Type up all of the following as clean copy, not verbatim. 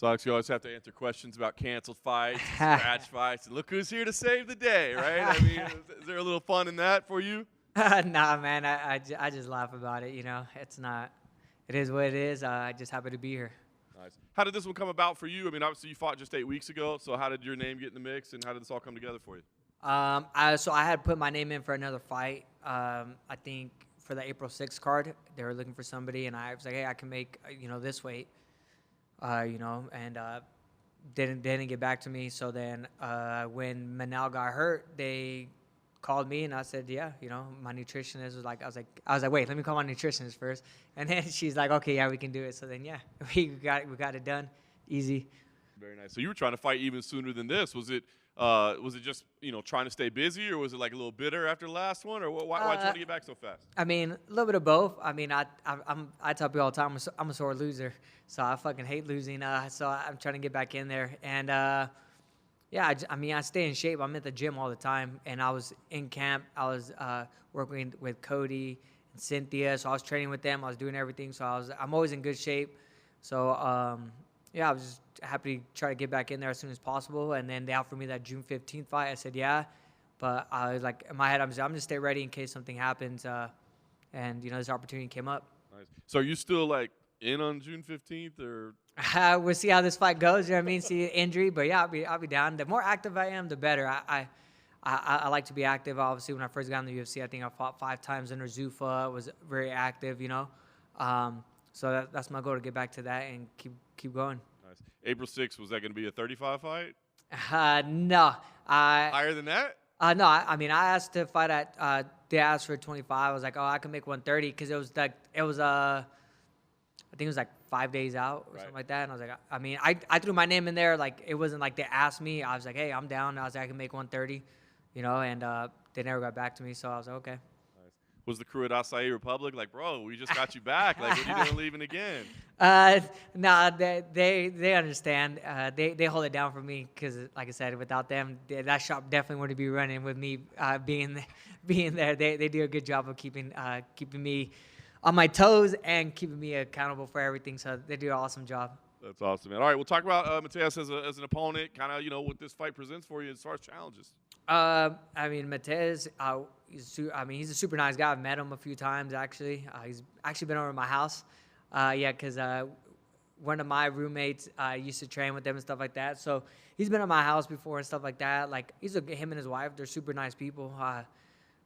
Sox, you always have to answer questions about canceled fights, scratch fights, and look who's here to save the day, right? I mean, is there a little fun in that for you? Nah, man, I just laugh about it. It's not. It is what it is. I just happy to be here. Nice. How did this one come about for you? I mean, obviously you fought just 8 weeks ago, so how did your name get in the mix, and how did this all come together for you? So I had put my name in for another fight. I think for the April 6th card, they were looking for somebody, and I was like, hey, I can make this weight. And didn't get back to me. So then when Manal got hurt, they called me and I said, yeah, my nutritionist was like, I was like, wait, let me call my nutritionist first. And then she's like, okay, yeah, we can do it. So then, yeah, we got it done, easy. Very nice. So you were trying to fight even sooner than this. Was it just trying to stay busy, or was it like a little bitter after the last one, or why'd you want to get back so fast? I mean, a little bit of both. I mean, I tell people all the time I'm a sore loser, so I fucking hate losing. So I'm trying to get back in there, and yeah, I stay in shape. I'm at the gym all the time, and I was in camp. I was working with Cody and Cynthia, so I was training with them. I was doing everything, so I'm always in good shape. So yeah, I was just happy to try to get back in there as soon as possible. And then they offered me that June 15th fight. I said, yeah. But I was like, in my head, I'm going to stay ready in case something happens. And, this opportunity came up. Nice. So are you still, in on June 15th? Or? We'll see how this fight goes. You know what I mean? See injury. But, yeah, I'll be down. The more active I am, the better. I like to be active. Obviously, when I first got in the UFC, I think I fought 5 times under Zuffa. I was very active, So that's my goal, to get back to that and keep going. Nice. April 6th, was that going to be a 35 fight? No. Higher than that? No. I asked to fight at. They asked for 25. I was like, oh, I can make 130 because I think it was 5 days out or something like that. And I was like, I threw my name in there. It wasn't like they asked me. I was like, hey, I'm down. I was like, I can make 130, and they never got back to me. So I was like, okay. Was the crew at Acai Republic like, bro, we just got you back. What are you doing leaving again? Nah, they understand. They hold it down for me because, like I said, without them, that shop definitely wouldn't be running with me being there. They do a good job of keeping me on my toes and keeping me accountable for everything. So they do an awesome job. That's awesome, man. All right, we'll talk about Matheus as an opponent, kind of, what this fight presents for you as far as challenges. Matheus, he's a super nice guy. I've met him a few times, actually. He's actually been over at my house. Because one of my roommates used to train with them and stuff like that. So he's been at my house before and stuff like that. Him and his wife, they're super nice people.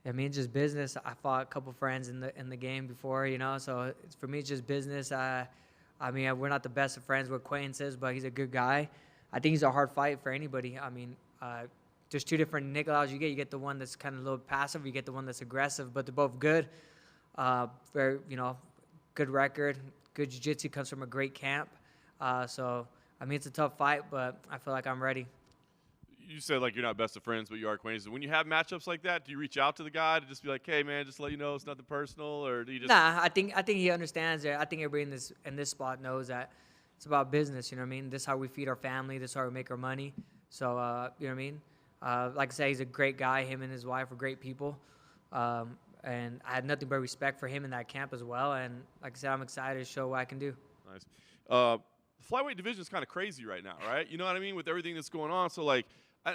It's just business. I fought a couple friends in the game before, So for me, it's just business. We're not the best of friends. We're acquaintances, but he's a good guy. I think he's a hard fight for anybody. There's 2 different Nicolaus you get. You get the one that's kind of a little passive. You get the one that's aggressive, but they're both good. Very, good record. Good jiu-jitsu, comes from a great camp. So it's a tough fight, but I feel like I'm ready. You said you're not best of friends, but you are acquaintances. When you have matchups like that, do you reach out to the guy to just be like, hey, man, just let you know it's nothing personal, or do you just? Nah, I think he understands it. I think everybody in this spot knows that it's about business. You know what I mean? This is how we feed our family. This is how we make our money. So you know what I mean? Like I say, he's a great guy. Him and his wife are great people. And I had nothing but respect for him in that camp as well. And like I said, I'm excited to show what I can do. Nice. The flyweight division is kind of crazy right now, right? You know what I mean? With everything that's going on. So, I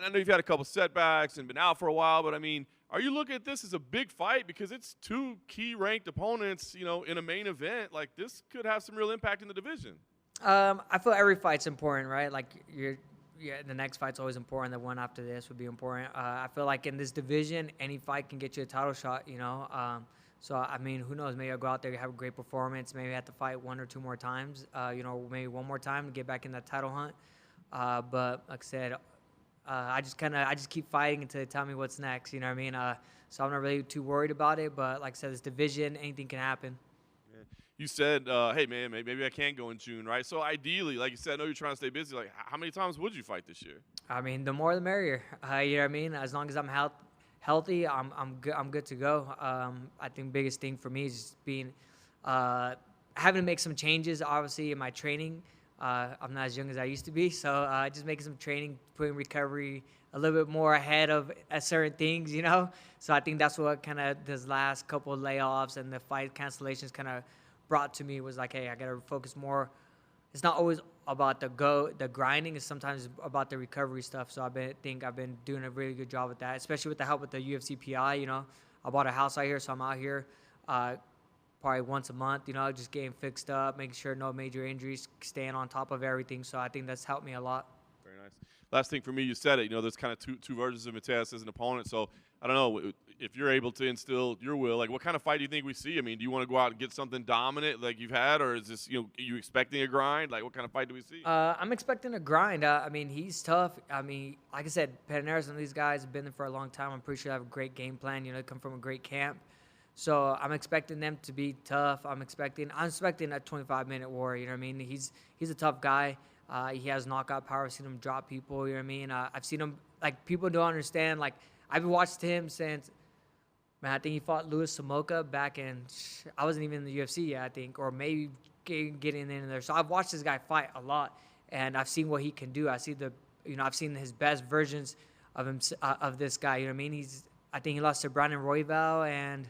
know you've had a couple setbacks and been out for a while, but, are you looking at this as a big fight? Because it's 2 key ranked opponents, in a main event. This could have some real impact in the division. I feel every fight's important, right? The next fight's always important. The one after this would be important. I feel like in this division, any fight can get you a title shot, So, who knows? Maybe I'll go out there, have a great performance. Maybe I have to fight 1 or 2 more times, maybe 1 more time to get back in that title hunt. But like I said, I just keep fighting until they tell me what's next, you know what I mean? So I'm not really too worried about it. But like I said, this division, anything can happen. You said, hey, man, maybe I can go in June, right? So ideally, like you said, I know you're trying to stay busy. How many times would you fight this year? The more the merrier. You know what I mean? As long as I'm healthy, I'm good to go. I think the biggest thing for me is just being having to make some changes, obviously, in my training. I'm not as young as I used to be, so just making some training, putting recovery a little bit more ahead of certain things, So I think that's what kind of this last couple of layoffs and the fight cancellations kind of brought to me was like, hey, I got to focus more it's not always about the grinding. It's sometimes about the recovery stuff. So think I've been doing a really good job with that, especially with the help with the UFC PI. I bought a house out here, so I'm out here probably once a month. Just getting fixed up, making sure no major injuries, staying on top of everything. So I think that's helped me a lot. Very nice. Last thing for me, you said it. There's kind of two versions of Matheus as an opponent. So I don't know if you're able to instill your will. Like, what kind of fight do you think we see? I mean, do you want to go out and get something dominant like you've had, or is this are you expecting a grind? Like, what kind of fight do we see? I'm expecting a grind. I mean, he's tough. I mean, like I said, Perez and these guys have been there for a long time. I'm pretty sure they have a great game plan. They come from a great camp. So I'm expecting them to be tough. I'm expecting a 25-minute war. You know what I mean? He's a tough guy. He has knockout power. I've seen him drop people. You know what I mean? I've seen him, like, people don't understand. Like, I've watched him since, man, I think he fought Louis Samoka back in, I wasn't even in the UFC yet, I think, or maybe getting in there. So I've watched this guy fight a lot, and I've seen what he can do. I've seen his best versions of him, of this guy. You know what I mean? I think he lost to Brandon Royval, and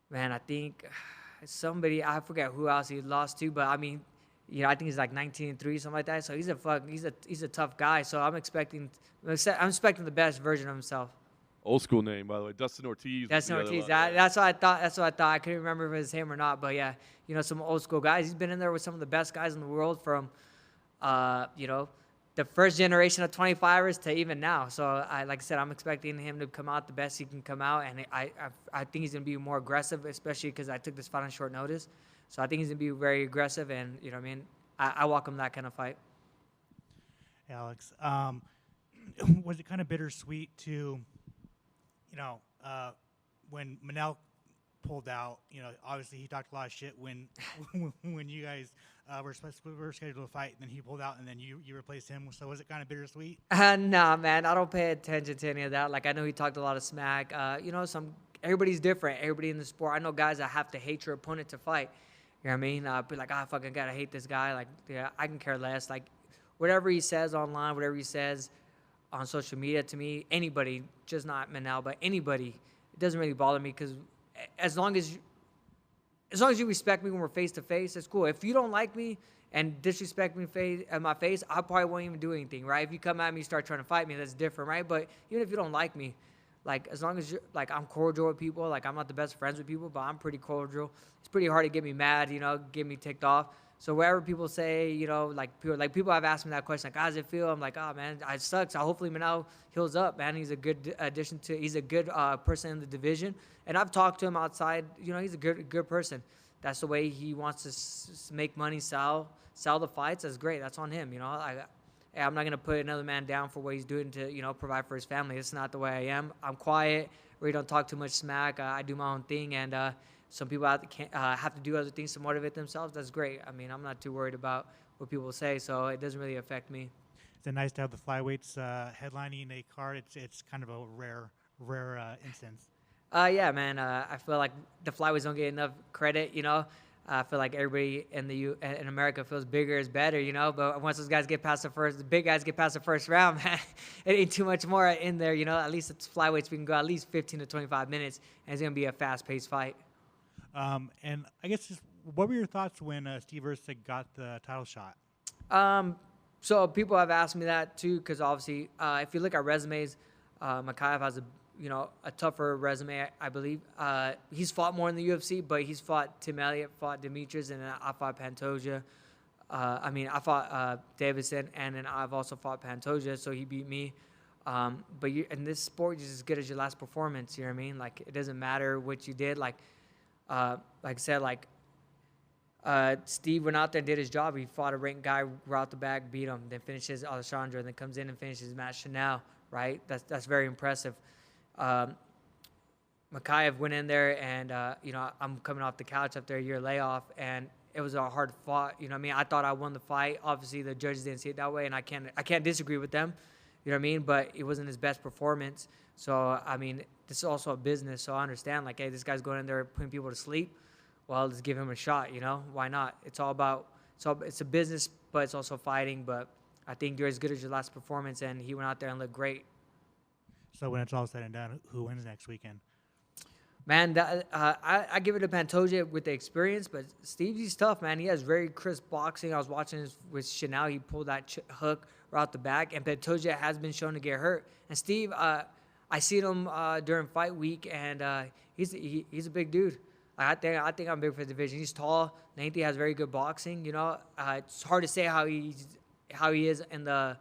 man, I think I forget who else he lost to, but I mean, I think he's like 19-3, something like that. So he's a tough guy. So I'm expecting the best version of himself. Old school name, by the way, Dustin Ortiz. That's what I thought. I couldn't remember if it was him or not. But yeah, some old school guys. He's been in there with some of the best guys in the world from, the first generation of 25ers to even now. So like I said, I'm expecting him to come out the best he can come out, and I think he's gonna be more aggressive, especially because I took this fight on short notice. So I think he's going to be very aggressive, and, you know what I mean? I welcome that kind of fight. Alex, was it kind of bittersweet to, when Manel pulled out, obviously he talked a lot of shit when you guys were scheduled to fight, and then he pulled out, and then you replaced him. So was it kind of bittersweet? Nah, man, I don't pay attention to any of that. Like, I know he talked a lot of smack. Everybody's different. Everybody in the sport. I know guys that have to hate your opponent to fight. You know what I mean? Be like, I fucking gotta hate this guy. Like, yeah, I can care less. Like, whatever he says online, whatever he says on social media, to me, anybody, just not Manel, but anybody, it doesn't really bother me, because as long as you respect me when we're face to face, it's cool. If you don't like me and disrespect me at my face, I probably won't even do anything, right? If you come at me, start trying to fight me, that's different, right? But even if you don't like me, like, as long as I'm cordial with people, like, I'm not the best friends with people, but I'm pretty cordial. It's pretty hard to get me mad, get me ticked off. So wherever people say, people have asked me that question, like, how does it feel? I'm like, oh, man, it sucks. Hopefully Manel heals up, man. He's a good addition he's a good person in the division. And I've talked to him outside. He's a good person. That's the way he wants to make money, sell the fights. That's great. That's on him, I'm not going to put another man down for what he's doing to, provide for his family. It's not the way I am. I'm quiet. Really don't talk too much smack. I do my own thing, and some people have to do other things to motivate themselves. That's great. I mean, I'm not too worried about what people say, so it doesn't really affect me. Is it nice to have the flyweights headlining a card? It's kind of a rare instance. Yeah, man. I feel like the flyweights don't get enough credit, I feel like everybody in America feels bigger is better, But once those guys get past the big guys get past the first round, man, it ain't too much more in there, At least it's flyweights. We can go at least 15 to 25 minutes, and it's gonna be a fast-paced fight. And I guess just what were your thoughts when Steve Erceg got the title shot? So people have asked me that too, because obviously, if you look at resumes, Matheus has a tougher resume, I believe. He's fought more in the UFC, but he's fought Tim Elliott, fought Demetrius, and then I fought Pantoja. I fought Davidson, and then I've also fought Pantoja, so he beat me. But in this sport, you're just as good as your last performance, you know what I mean? Like, it doesn't matter what you did. Like I said, Steve went out there and did his job. He fought a ranked guy right out the back, beat him, then finishes Alessandro, and then comes in and finishes Matt Chanel, right? That's very impressive. Matheus went in there, and I'm coming off the couch after a year layoff, and it was a hard fought. I thought I won the fight. Obviously, the judges didn't see it that way, and I can't disagree with them. You know what I mean? But it wasn't his best performance. So this is also a business, so I understand. Like, hey, this guy's going in there putting people to sleep. Well, let's give him a shot. Why not? It's a business, but it's also fighting. But I think you're as good as your last performance, and he went out there and looked great. So when it's all said and done, who wins next weekend? Man, I give it to Pantoja with the experience, but Steve, he's tough, man. He has very crisp boxing. I was watching this with Chanel. He pulled that hook right out the back, and Pantoja has been shown to get hurt. And Steve, I seen him during fight week, and he's a big dude. I think I'm big for the division. He's tall. Nathan has very good boxing. You know, it's hard to say how he is in the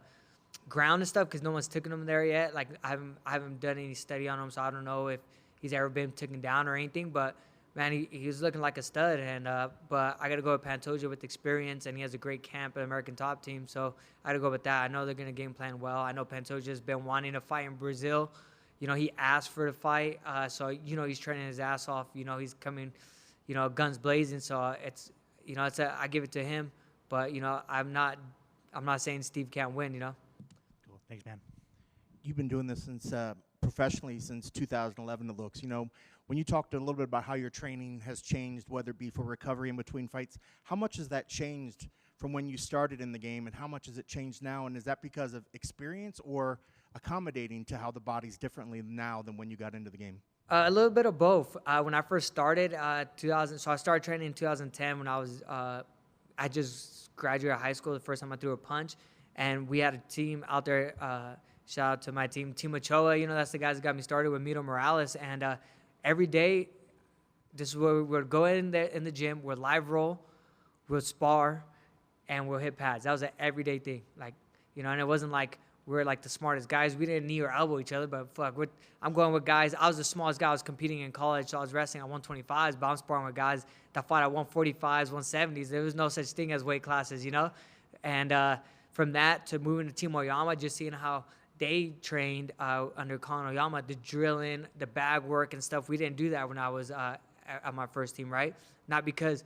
ground and stuff because no one's taken him there yet. Like I haven't done any study on him, so I don't know if he's ever been taken down or anything. But man, he was looking like a stud. And but I got to go with Pantoja with experience, and he has a great camp at American Top Team. So I got to go with that. I know they're gonna game plan well. I know Pantoja's been wanting to fight in Brazil. You know, he asked for the fight, so you know he's training his ass off. You know, he's coming, you know, guns blazing. So it's, you know, I give it to him. But you know, I'm not saying Steve can't win. You know. Cool. Thanks, man. You've been doing this since professionally since 2011. It looks. You know, when you talked a little bit about how your training has changed, whether it be for recovery in between fights, how much has that changed from when you started in the game, and how much has it changed now? And is that because of experience or accommodating to how the body's differently now than when you got into the game? A little bit of both. When I first started, so I started training in 2010 when I was, I just graduated high school. The first time I threw a punch, and we had a team out there. Shout out to my team, Team Ochoa. You know, that's the guys that got me started with Mito Morales. And every day, this is where we would go in the gym. We'll live roll, we'll spar, and we'll hit pads. That was an everyday thing. Like, you know, and it wasn't like we're like the smartest guys. We didn't knee or elbow each other, but fuck, I'm going with guys. I was the smallest guy. I was competing in college, so I was wrestling at 125s, but I'm sparring with guys that fought at 145s, 170s. There was no such thing as weight classes, you know? And from that to moving to Team Oyama, just seeing how they trained under Colin Oyama, the drilling, the bag work and stuff. We didn't do that when I was at my first team, right? Not because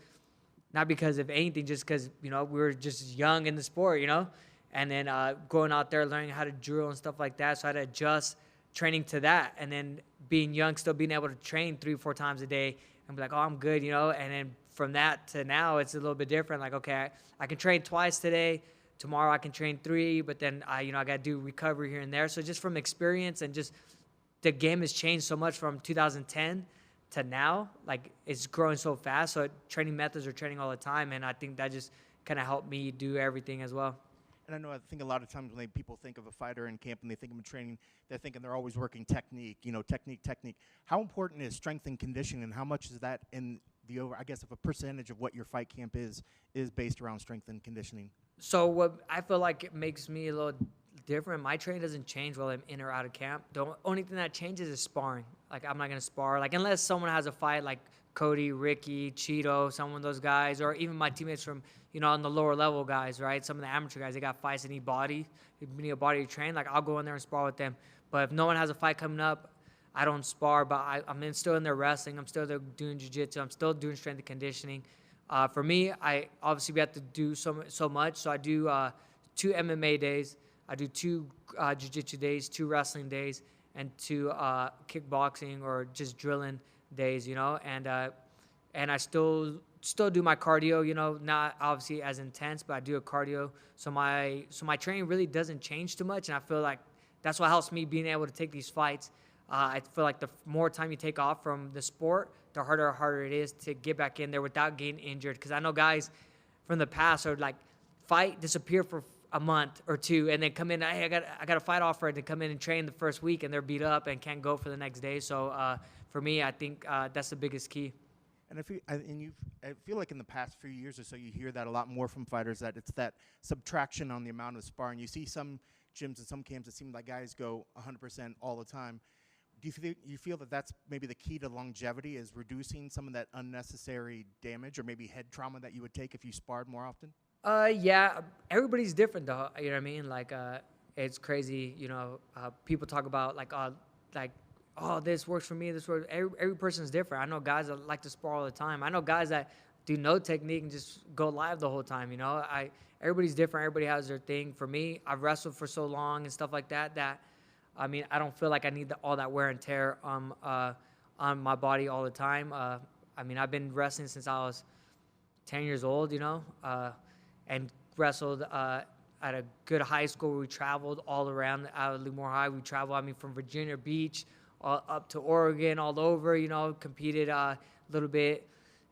of anything, just because, you know, we were just young in the sport, you know? And then going out there, learning how to drill and stuff like that. So I had to adjust training to that. And then being young, still being able to train 3-4 times a day and be like, oh, I'm good, you know? And then from that to now, it's a little bit different. Like, okay, I can train twice today. Tomorrow I can train 3, but then I got to do recovery here and there. So just from experience and just the game has changed so much from 2010 to now. Like, it's growing so fast. So training methods are training all the time. And I think that just kind of helped me do everything as well. And I think a lot of times when people think of a fighter in camp and they think of him training, they're thinking they're always working technique, you know, technique. How important is strength and conditioning, and how much is that in the I guess if a percentage of what your fight camp is based around strength and conditioning? So what I feel like it makes me a little different, my training doesn't change while I'm in or out of camp. The only thing that changes is sparring. Like, I'm not going to spar. Like, unless someone has a fight like Cody, Ricky, Cheeto, some of those guys, or even my teammates from, you know, on the lower level guys, right? Some of the amateur guys, they got fights that need body. They need a body to train. Like, I'll go in there and spar with them. But if no one has a fight coming up, I don't spar, but I'm still in there wrestling. I'm still there doing jiu-jitsu. I'm still doing strength and conditioning. For me, we have to do so much. So I do 2 MMA days. I do 2 jiu-jitsu days, 2 wrestling days, and 2 kickboxing or just drilling days, you know. And I still do my cardio, you know, not obviously as intense, but I do a cardio. So my training really doesn't change too much, and I feel like that's what helps me being able to take these fights. I feel like the more time you take off from the sport, the harder it is to get back in there without getting injured. Because I know guys from the past are like fight, disappear for a month or 2, and then come in. Hey, I got a fight offer, and then come in and train the first week, and they're beat up and can't go for the next day. So for me, I think that's the biggest key. And I feel like in the past few years or so, you hear that a lot more from fighters, that it's that subtraction on the amount of sparring. You see some gyms and some camps, it seems like guys go 100% all the time. Do you feel that that's maybe the key to longevity, is reducing some of that unnecessary damage or maybe head trauma that you would take if you sparred more often? Yeah, everybody's different though. You know what I mean? Like, it's crazy. You know, people talk about like, oh, this works for me. This works. Every person's different. I know guys that like to spar all the time. I know guys that do no technique and just go live the whole time. You know, everybody's different. Everybody has their thing. For me, I've wrestled for so long and stuff like that. I mean, I don't feel like I need all that wear and tear on my body all the time. I mean, I've been wrestling since I was 10 years old, you know, and wrestled at a good high school where we traveled all around out of Lemoore High. We traveled, I mean, from Virginia Beach up to Oregon, all over, competed a little bit,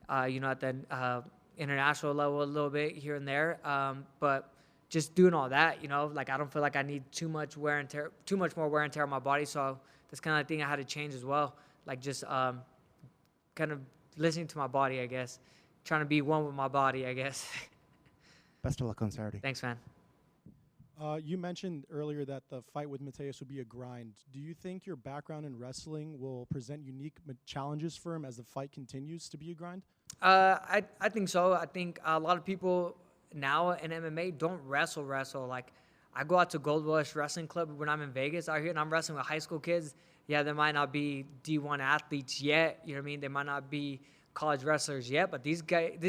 at the international level a little bit here and there. But just doing all that, like I don't feel like I need too much more wear and tear on my body. So that's kind of the thing I had to change as well. Like just kind of listening to my body, I guess. Trying to be one with my body, I guess. Best of luck on Saturday. Thanks, man. You mentioned earlier that the fight with Matheus would be a grind. Do you think your background in wrestling will present unique challenges for him as the fight continues to be a grind? I think so. I think a lot of people now in MMA don't wrestle. Like, I go out to Gold Rush Wrestling Club when I'm in Vegas out here, and I'm wrestling with high school kids. Yeah, they might not be D1 athletes yet. You know what I mean? They might not be college wrestlers yet, but these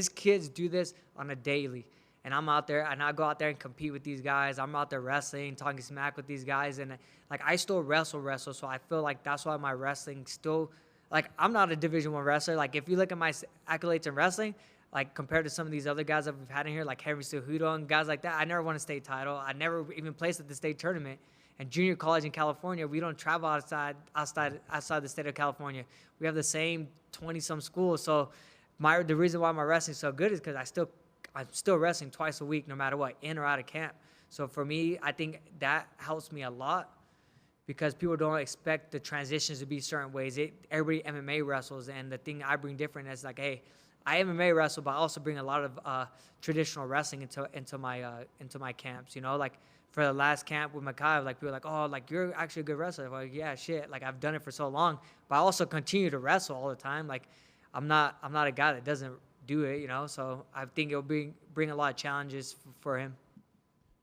kids do this on a daily. And I'm out there, and I go out there and compete with these guys. I'm out there wrestling, talking smack with these guys, and like I still wrestle. So I feel like that's why my wrestling still, like I'm not a Division I wrestler. Like if you look at my accolades in wrestling, like compared to some of these other guys that we've had in here, like Henry Cejudo and guys like that, I never won a state title. I never even placed at the state tournament. And junior college in California, we don't travel outside the state of California. We have the same 20-some schools. So the reason why my wrestling's so good is because I'm still wrestling twice a week, no matter what, in or out of camp. So for me, I think that helps me a lot because people don't expect the transitions to be certain ways. Everybody MMA wrestles, and the thing I bring different is like, hey, I MMA wrestle, but I also bring a lot of traditional wrestling into my camps. Like for the last camp with Makai, like people were like, oh, like you're actually a good wrestler. I'm like, yeah, shit. Like I've done it for so long, but I also continue to wrestle all the time. Like I'm not a guy that doesn't do it, So I think it'll bring a lot of challenges for him.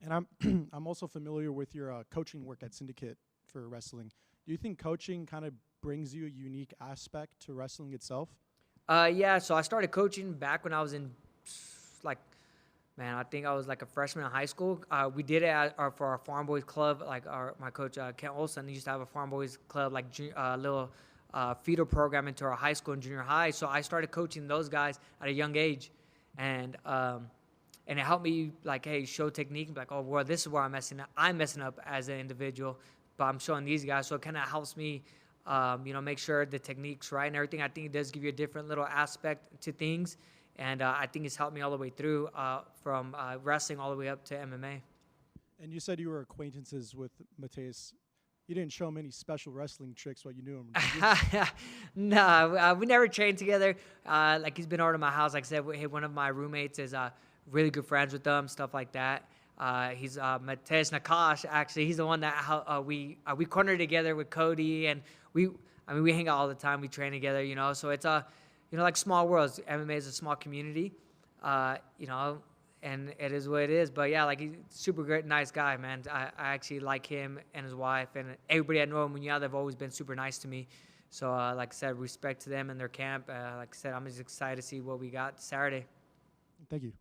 And I'm also familiar with your coaching work at Syndicate for wrestling. Do you think coaching kind of brings you a unique aspect to wrestling itself? Yeah. So I started coaching back when I was in I think I was like a freshman in high school. We did it for our Farm Boys Club. Like my coach, Kent Olson, used to have a Farm Boys Club, like little feeder program into our high school and junior high. So I started coaching those guys at a young age. And it helped me, like, hey, show technique. And be like, oh, well, this is where I'm messing up. I'm messing up as an individual, but I'm showing these guys. So it kind of helps me, make sure the technique's right and everything. I think it does give you a different little aspect to things. And I think it's helped me all the way through from wrestling all the way up to MMA. And you said you were acquaintances with Matheus. You didn't show him any special wrestling tricks while you knew him. No, we never trained together. Like he's been over to my house. Like I said, hey, one of my roommates is really good friends with them, stuff like that. He's Matheus Nicolau, actually. He's the one that we cornered together with Cody, and we hang out all the time. We train together, So it's like small worlds. MMA is a small community, and it is what it is. But yeah, like he's a super great, nice guy, man. I actually like him and his wife, and everybody I know him. They've always been super nice to me. So like I said, respect to them and their camp. Like I said, I'm just excited to see what we got Saturday. Thank you.